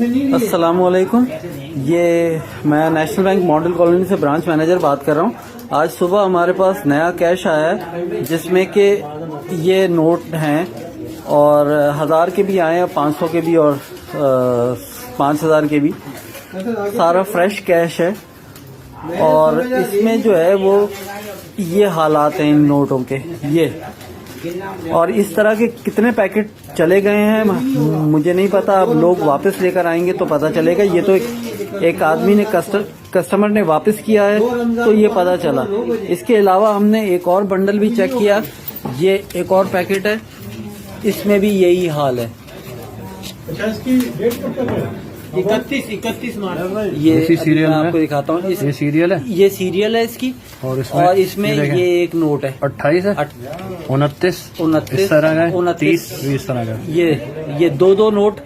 अस्सलामुअलैकुम। ये मैं नेशनल बैंक मॉडल कॉलोनी से ब्रांच मैनेजर बात कर रहा हूँ। आज सुबह हमारे पास नया कैश आया है जिसमें कि ये नोट हैं और 1000 के भी आए हैं, 500 के भी और 5000 के भी। सारा फ्रेश कैश है और इसमें जो है वो ये हालात हैं इन नोटों के ये। और इस तरह के कितने पैकेट चले गए हैं मुझे नहीं पता, अब लोग वापस लेकर आएंगे तो पता चलेगा। ये तो एक आदमी ने कस्टमर ने वापस किया है तो ये पता चला। इसके अलावा हमने एक और बंडल भी चेक किया, ये एक और पैकेट है, इसमें भी यही हाल है। अच्छा, इसकी डेट कब तक है? 31 मार्च। ये सीरियल मैं आपको दिखाता हूँ। ये सीरियल है, ये सीरियल है इसकी। और इसमें ये एक नोट है 28 है, 29 29 इस तरह का, 29 30 इस तरह का। ये दो नोट